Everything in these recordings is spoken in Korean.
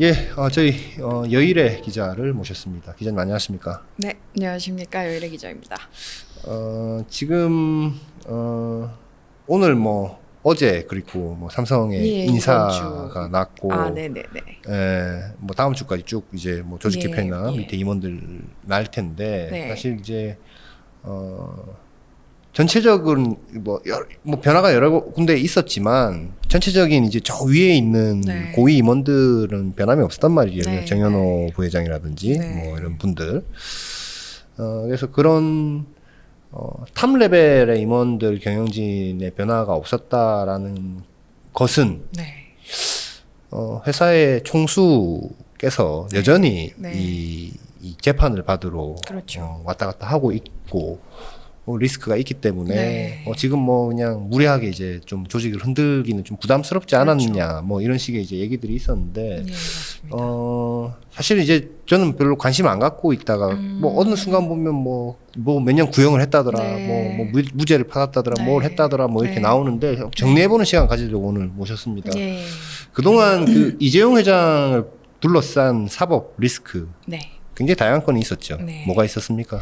예, 저희 여일의 기자를 모셨습니다. 기자님 안녕하십니까? 네, 안녕하십니까. 여일의 기자입니다. 지금 오늘 뭐 어제 그리고 뭐 삼성의 예, 이번 주. 인사가 났고, 네네네. 뭐 다음 주까지 쭉 이제 뭐 조직 예, 개편이나 예. 밑에 임원들 날 텐데 네. 사실 이제 전체적인 뭐 변화가 여러 군데 있었지만 전체적인 이제 저 위에 있는 네. 고위 임원들은 변함이 없었단 말이에요. 네, 정현호 부회장이라든지 네. 뭐 이런 분들. 그래서 그런 탑 레벨의 임원들 경영진의 변화가 없었다라는 것은 네. 회사의 총수께서 네. 여전히 네. 이 재판을 받으러 그렇죠. 왔다 갔다 하고 있고 리스크가 있기 때문에 네. 지금 뭐 그냥 무리하게 이제 좀 조직을 흔들기는 좀 부담스럽지 않았느냐 뭐 이런 식의 이제 얘기들이 있었는데 예, 맞습니다. 사실 이제 저는 별로 관심 안 갖고 있다가 뭐 어느 순간 보면 뭐 몇 년 구형을 했다더라 네. 뭐 무죄를 받았다더라 네. 뭘 했다더라 뭐 이렇게 네. 나오는데 정리해보는 시간 가지려고 오늘 모셨습니다. 예. 그동안 그 이재용 회장을 둘러싼 사법 리스크 네. 굉장히 다양한 건이 있었죠. 네. 뭐가 있었습니까?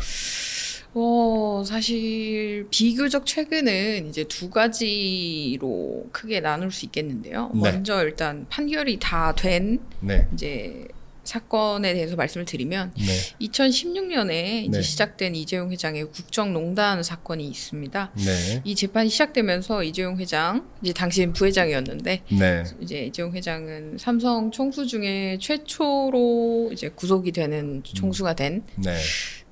사실 비교적 최근은 이제 두 가지로 크게 나눌 수 있겠는데요. 네. 먼저 일단 판결이 다 된 네. 이제 사건에 대해서 말씀을 드리면 네. 2016년에 이제 네. 시작된 이재용 회장의 국정농단 사건이 있습니다. 네. 이 재판이 시작되면서 이재용 회장, 이제 당시엔 부회장이었는데 네. 이제 이재용 회장은 삼성 총수 중에 최초로 이제 구속이 되는 총수가 된 네.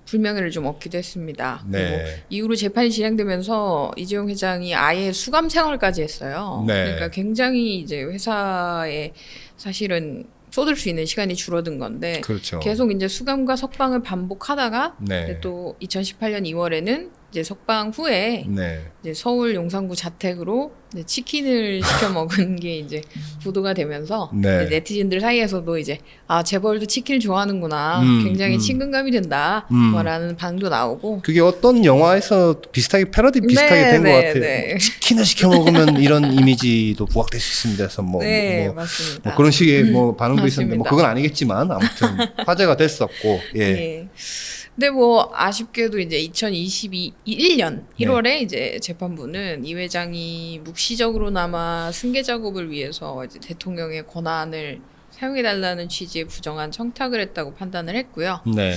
불명예를 좀 얻기도 했습니다. 그리고 네. 이후로 재판이 진행되면서 이재용 회장이 아예 수감 생활까지 했어요. 네. 그러니까 굉장히 이제 회사에 사실은 쏟을 수 있는 시간이 줄어든 건데 그렇죠. 계속 이제 수감과 석방을 반복하다가 네. 이제 또 2018년 2월에는 이제 석방 후에 네. 이제 서울 용산구 자택으로 이제 치킨을 시켜 먹은 게 이제 보도가 되면서 네. 이제 네티즌들 사이에서도 이제 재벌도 치킨을 좋아하는구나, 굉장히 음. 친근감이 든다, 뭐라는 반응도 나오고. 그게 어떤 영화에서 비슷하게 패러디 비슷하게 된 것 같아요. 네. 치킨을 시켜 먹으면 이런 이미지도 부각될 수 있습니다. 그래서 네, 맞습니다. 뭐 그런 식의 뭐 반응도 있었는데 뭐 맞습니다. 그건 아니겠지만 아무튼 화제가 됐었고 예. 예. 근데 뭐 아쉽게도 이제 2021년 1월에 이제 재판부는 이 회장이 묵시적으로나마 승계 작업을 위해서 이제 대통령의 권한을 사용해달라는 취지의 부정한 청탁을 했다고 판단을 했고요. 네.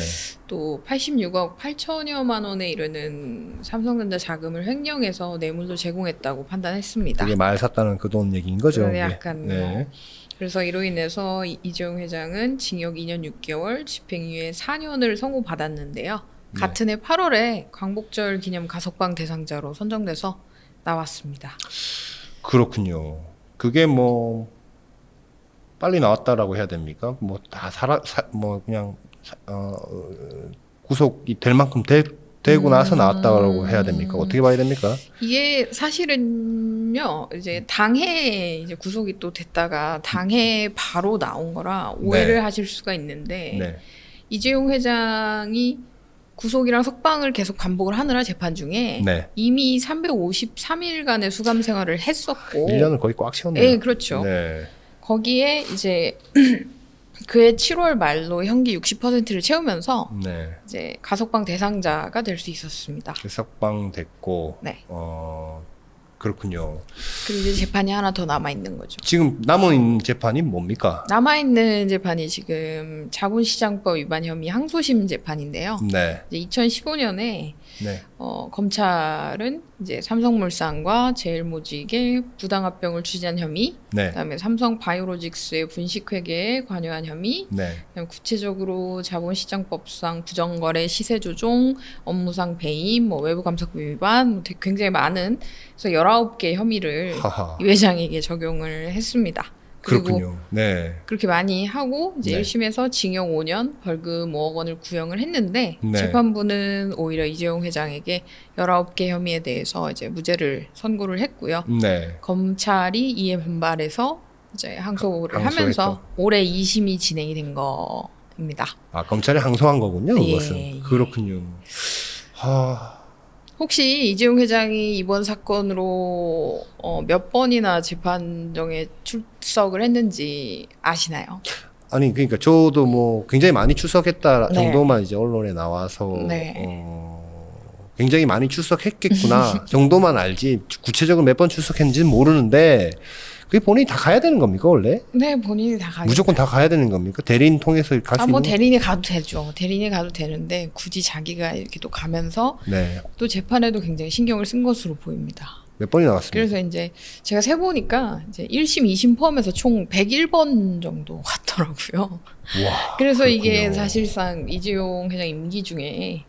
또 86억 8천여만 원에 이르는 삼성전자 자금을 횡령해서 뇌물도 제공했다고 판단했습니다. 그게 말 샀다는 그 돈 얘기인 거죠. 네, 예. 약간 네. 뭐. 그래서 이로 인해서 이재용 회장은 징역 2년 6개월, 집행유예 4년을 선고받았는데요. 네. 같은 해 8월에 광복절 기념 가석방 대상자로 선정돼서 나왔습니다. 그렇군요. 그게 뭐 빨리 나왔다라고 해야 됩니까? 뭐 다 뭐 그냥 구속이 될 만큼 되고 나서 나왔다고 해야 됩니까? 어떻게 봐야 됩니까? 이게 사실은요, 이제 당해 이제 구속이 또 됐다가 당해 바로 나온 거라 오해를 네. 하실 수가 있는데 네. 이재용 회장이 구속이랑 석방을 계속 반복을 하느라 재판 중에 네. 이미 353일간의 수감 생활을 했었고 1년을 거의 꽉 채웠네요. 네, 그렇죠. 네. 거기에 이제 그해 7월 말로 형기 60%를 채우면서 네. 이제 가석방 대상자가 될 수 있었습니다. 석방됐고 네. 그렇군요. 그리고 이제 재판이 하나 더 남아 있는 거죠. 지금 남은 재판이 뭡니까? 남아 있는 재판이 지금 자본시장법 위반 혐의 항소심 재판인데요. 네. 이제 2015년에 네. 검찰은 이제 삼성물산과 제일모직의 부당합병을 추진한 혐의, 네. 그다음에 삼성바이오로직스의 분식회계에 관여한 혐의, 네. 그다음에 구체적으로 자본시장법상 부정거래 시세조종, 업무상 배임, 뭐 외부감사법 위반, 뭐 굉장히 많은 그래서 19개 혐의를 하하. 이 회장에게 적용을 했습니다. 그리고 그렇군요. 네. 그렇게 많이 하고 이제 네. 1심에서 징역 5년, 벌금 5억 원을 구형을 했는데 네. 재판부는 오히려 이재용 회장에게 19개 혐의에 대해서 이제 무죄를 선고를 했고요. 네. 검찰이 이에 반발해서 이제 항소를 항소했죠. 하면서 올해 2심이 진행이 된 겁니다. 검찰이 항소한 거군요. 예, 그것은. 예. 그렇군요. 혹시 이재용 회장이 이번 사건으로 몇 번이나 재판정에 출석을 했는지 아시나요? 아니 그러니까 저도 뭐 굉장히 많이 출석했다 네. 정도만 이제 언론에 나와서 네. 굉장히 많이 출석했겠구나 정도만 알지 구체적으로 몇 번 출석했는지는 모르는데 그게 본인이 다 가야 되는 겁니까 원래? 네, 본인이 다 가요. 무조건 다 가야 되는 겁니까? 대리인 통해서 갈 수 뭐 있는? 대리인이 가도 되죠. 대리인이 가도 되는데 굳이 자기가 이렇게 또 가면서 네. 또 재판에도 굉장히 신경을 쓴 것으로 보입니다. 몇 번이 나왔습니까? 그래서 이제 제가 세보니까 이제 1심, 2심 포함해서 총 101번 정도 갔더라고요. 와. 그래서 이게 그렇군요. 사실상 이재용 회장 임기 중에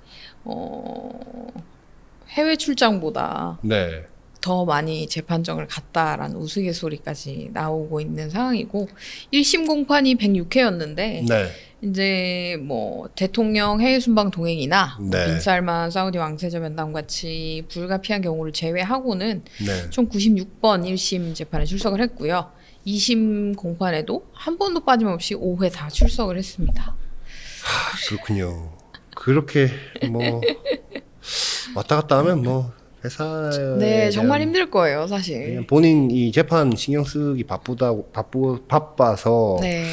해외 출장보다 네. 더 많이 재판정을 갔다라는 우스갯소리까지 나오고 있는 상황이고 1심 공판이 106회였는데 네. 이제 뭐 대통령 해외 순방 동행이나 네. 빈살만 사우디 왕세자 면담 같이 불가피한 경우를 제외하고는 네. 총 96번 1심 재판에 출석을 했고요. 2심 공판에도 한 번도 빠짐없이 5회 다 출석을 했습니다. 그렇군요. 그렇게 뭐 왔다 갔다 하면 뭐 회사에 네, 정말 대한 힘들 거예요, 사실. 그냥 본인 이 재판 신경 쓰기 바빠서 네.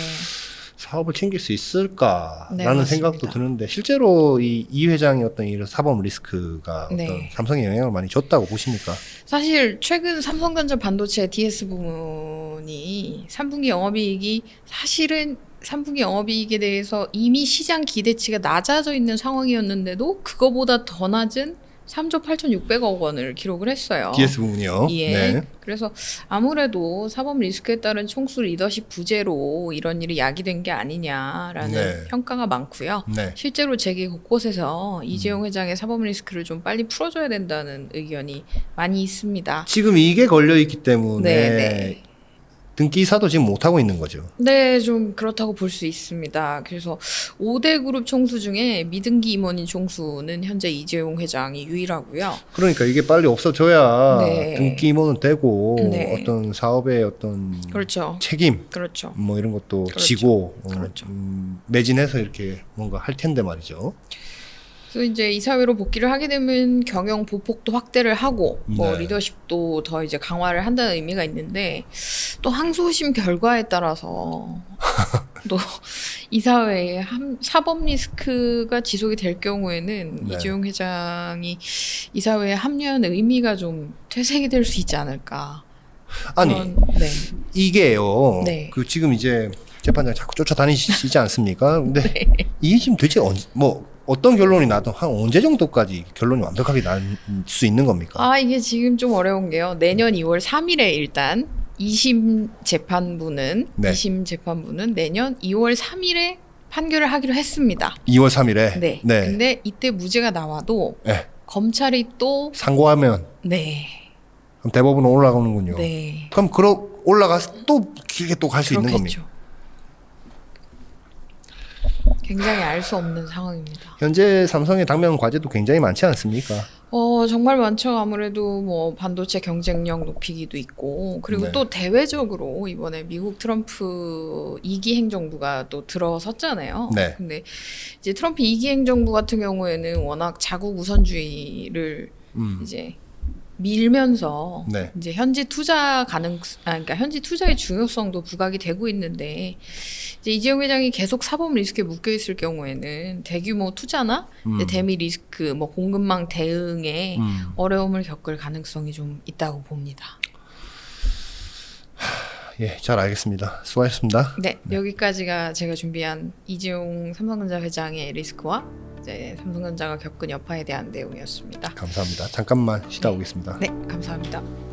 사업을 챙길 수 있을까라는 네, 맞습니다. 생각도 드는데 실제로 이 회장의 어떤 이런 사법 리스크가 네. 어떤 삼성에 영향을 많이 줬다고 보십니까? 사실 최근 삼성전자 반도체 DS 부문이 3분기 영업이익이 사실은 3분기 영업이익에 대해서 이미 시장 기대치가 낮아져 있는 상황이었는데도 그거보다 더 낮은 3조 8,600억 원을 기록을 했어요. DS 부분이요. 예. 네. 그래서 아무래도 사법 리스크에 따른 총수 리더십 부재로 이런 일이 야기된 게 아니냐라는 네. 평가가 많고요. 네. 실제로 재계 곳곳에서 이재용 회장의 사법 리스크를 좀 빨리 풀어줘야 된다는 의견이 많이 있습니다. 지금 이게 걸려 있기 때문에 네, 네. 등기사도 지금 못 하고 있는 거죠. 네, 좀 그렇다고 볼 수 있습니다. 그래서 5대 그룹 총수 중에 미등기 임원인 총수는 현재 이재용 회장이 유일하고요. 그러니까 이게 빨리 없어져야 네. 등기 임원은 되고 네. 어떤 사업의 어떤 그렇죠. 책임 그렇죠. 뭐 이런 것도 그렇죠. 지고 그렇죠. 매진해서 이렇게 뭔가 할 텐데 말이죠. 그래서 이제 이사회로 복귀를 하게 되면 경영 보폭도 확대를 하고 뭐 네. 리더십도 더 이제 강화를 한다는 의미가 있는데 또 항소심 결과에 따라서 또 이사회의 사법 리스크가 지속이 될 경우에는 네. 이재용 회장이 이사회에 합류하는 의미가 좀 퇴색이 될 수 있지 않을까. 아니 네. 이게요. 네. 그 지금 이제 재판장 자꾸 쫓아다니시지 않습니까? 근데 네. 이게 지금 도대체 뭐 어떤 결론이 나도 한 언제 정도까지 결론이 완벽하게 날 수 있는 겁니까? 아, 이게 지금 좀 어려운 게요. 내년 2월 3일에 일단 2심 재판부는 네. 2심 재판부는 내년 2월 3일에 판결을 하기로 했습니다. 2월 3일에. 네. 근데 이때 무죄가 나와도 네. 검찰이 또 상고하면 네. 그럼 대법원 올라가는군요. 네. 그럼 올라가서 또 길게 또 갈 수 있는 겁니까? 그렇겠죠. 굉장히 알 수 없는 상황입니다. 현재 삼성의 당면 과제도 굉장히 많지 않습니까? 정말 많죠. 아무래도 뭐 반도체 경쟁력 높이기도 있고 그리고 네. 또 대외적으로 이번에 미국 트럼프 2기 행정부가 또 들어섰잖아요. 네. 근데 이제 트럼프 2기 행정부 같은 경우에는 워낙 자국 우선주의를 이제 밀면서 네. 이제 그러니까 현지 투자의 중요성도 부각이 되고 있는데 이제 이재용 회장이 계속 사법 리스크에 묶여 있을 경우에는 대규모 투자나 이제 대미 리스크, 뭐 공급망 대응에 어려움을 겪을 가능성이 좀 있다고 봅니다. 예, 잘 알겠습니다. 수고하셨습니다. 네, 여기까지가 제가 준비한 이재용 삼성전자 회장의 리스크와 이제 삼성전자가 겪은 여파에 대한 내용이었습니다. 감사합니다. 잠깐만 쉬다 오겠습니다. 네, 감사합니다.